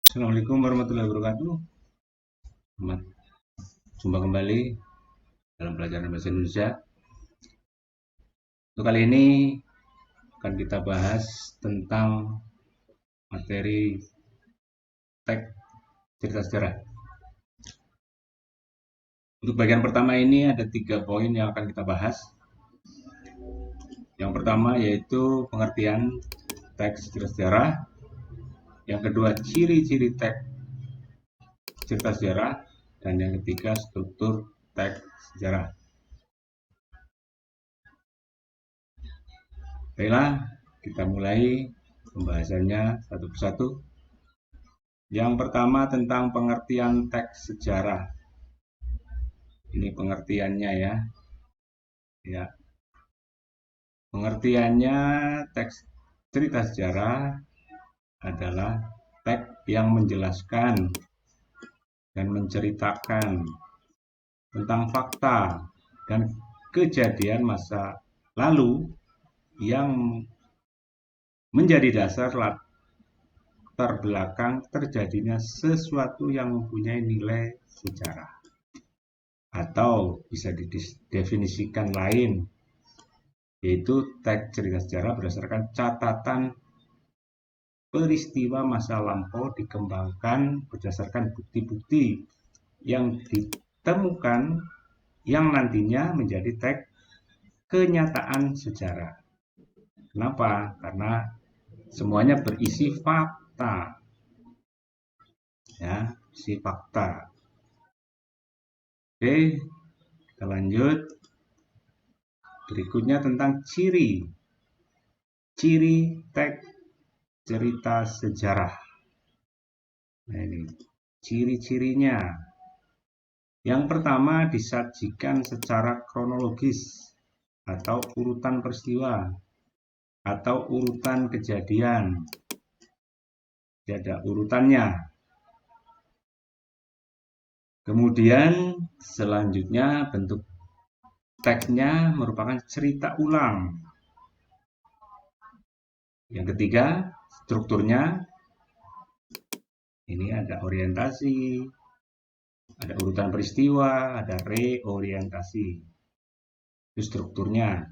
Assalamualaikum warahmatullahi wabarakatuh. Selamat jumpa kembali dalam pelajaran bahasa Indonesia. Untuk kali ini akan kita bahas tentang materi teks cerita sejarah. Untuk bagian pertama ini ada 3 poin yang akan kita bahas. Yang pertama yaitu pengertian teks cerita sejarah. Yang kedua, ciri-ciri teks cerita sejarah. Dan yang ketiga, struktur teks sejarah. Baiklah, kita mulai pembahasannya satu persatu. Yang pertama tentang pengertian teks sejarah. Ini pengertiannya ya. Ya. Pengertiannya teks cerita sejarah adalah teks yang menjelaskan dan menceritakan tentang fakta dan kejadian masa lalu yang menjadi dasar latar belakang terjadinya sesuatu yang mempunyai nilai sejarah. Atau bisa didefinisikan lain, yaitu teks cerita sejarah berdasarkan catatan peristiwa masa lampau dikembangkan berdasarkan bukti-bukti yang ditemukan yang nantinya menjadi teks kenyataan sejarah. Kenapa? Karena semuanya berisi fakta. Ya, isi fakta. Oke, kita lanjut. Berikutnya tentang ciri teks cerita sejarah. Nah, ini ciri-cirinya. Yang pertama, disajikan secara kronologis atau urutan peristiwa atau urutan kejadian. Jadi ada urutannya. Kemudian selanjutnya bentuk teksnya merupakan cerita ulang. Yang ketiga, strukturnya. Ini ada orientasi, ada urutan peristiwa, ada reorientasi. Itu strukturnya.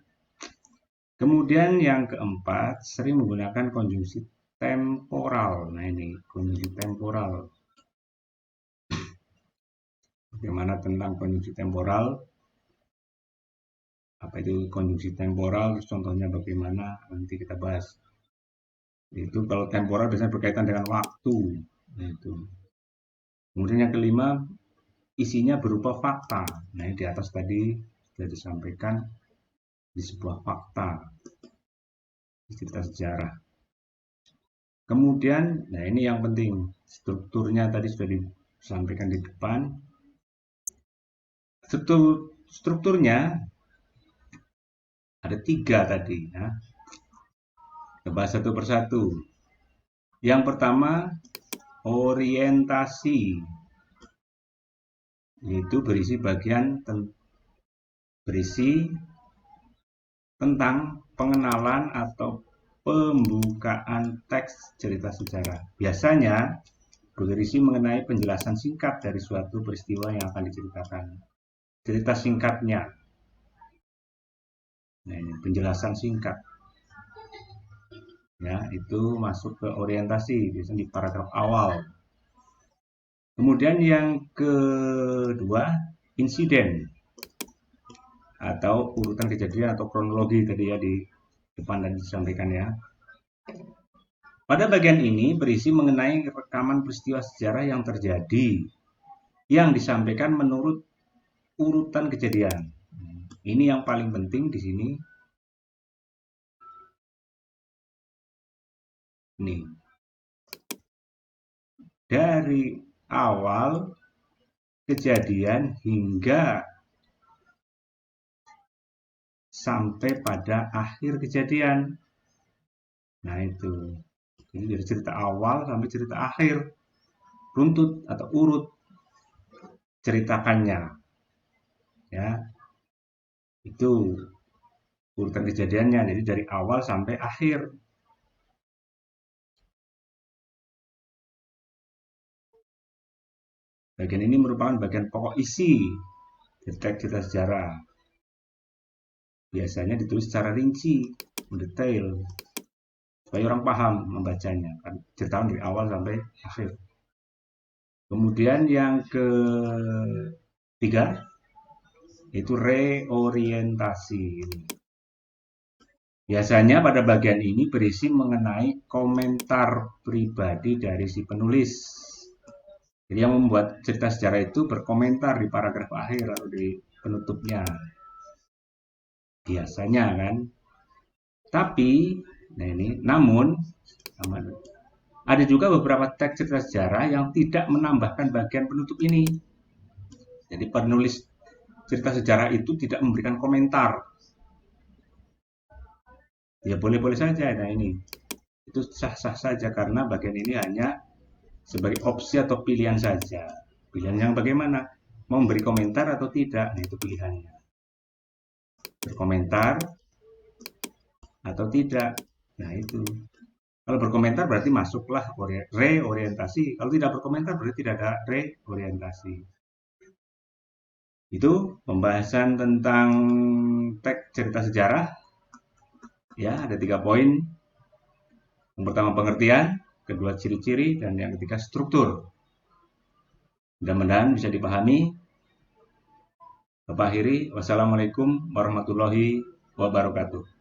Kemudian yang keempat, sering menggunakan konjungsi temporal. Nah ini, konjungsi temporal. Bagaimana tentang konjungsi temporal? Apa itu konjungsi temporal? Contohnya bagaimana? Nanti kita bahas. Itu kalau temporal biasanya berkaitan dengan waktu. Nah, itu. Kemudian yang kelima, isinya berupa fakta. Nah, di atas tadi sudah disampaikan di sebuah fakta cerita sejarah. Kemudian, nah ini yang penting, strukturnya tadi sudah disampaikan di depan. Strukturnya ada 3 tadi. Ya. Kita bahas satu persatu. Yang pertama, orientasi. Itu berisi tentang pengenalan atau pembukaan teks cerita sejarah. Biasanya berisi mengenai penjelasan singkat dari suatu peristiwa yang akan diceritakan. Cerita singkatnya. Nah, ini penjelasan singkat. Ya, itu masuk ke orientasi, biasanya di paragraf awal. Kemudian yang kedua, insiden atau urutan kejadian atau kronologi tadi ya di depan dan disampaikan ya. Pada bagian ini berisi mengenai rekaman peristiwa sejarah yang terjadi yang disampaikan menurut urutan kejadian. Ini yang paling penting di sini. Nih. Dari awal kejadian hingga sampai pada akhir kejadian. Nah, itu. Jadi dari cerita awal sampai cerita akhir. Runtut atau urut ceritakannya. Ya. Itu urutan kejadiannya. Jadi dari awal sampai akhir. Bagian ini merupakan bagian pokok isi teks cerita sejarah. Biasanya ditulis secara rinci, mendetail, supaya orang paham membacanya, kan ceritakan dari awal sampai akhir. Kemudian yang ketiga itu reorientasi. Biasanya pada bagian ini berisi mengenai komentar pribadi dari si penulis. Jadi yang membuat cerita sejarah itu berkomentar di paragraf akhir atau di penutupnya. Biasanya kan. Tapi, namun ada juga beberapa teks cerita sejarah yang tidak menambahkan bagian penutup ini. Jadi penulis cerita sejarah itu tidak memberikan komentar. Ya boleh-boleh saja. Nah ini, itu sah-sah saja karena bagian ini hanya sebagai opsi atau pilihan saja. Pilihan yang bagaimana? Mau memberi komentar atau tidak? Nah itu pilihannya. Berkomentar atau tidak? Nah itu. Kalau berkomentar berarti masuklah reorientasi. Kalau tidak berkomentar berarti tidak ada reorientasi. Itu pembahasan tentang teks cerita sejarah. Ya, ada 3 poin. Yang pertama pengertian, kedua ciri-ciri, dan yang ketiga struktur. Mudah-mudahan bisa dipahami. Bapak akhiri, wassalamualaikum warahmatullahi wabarakatuh.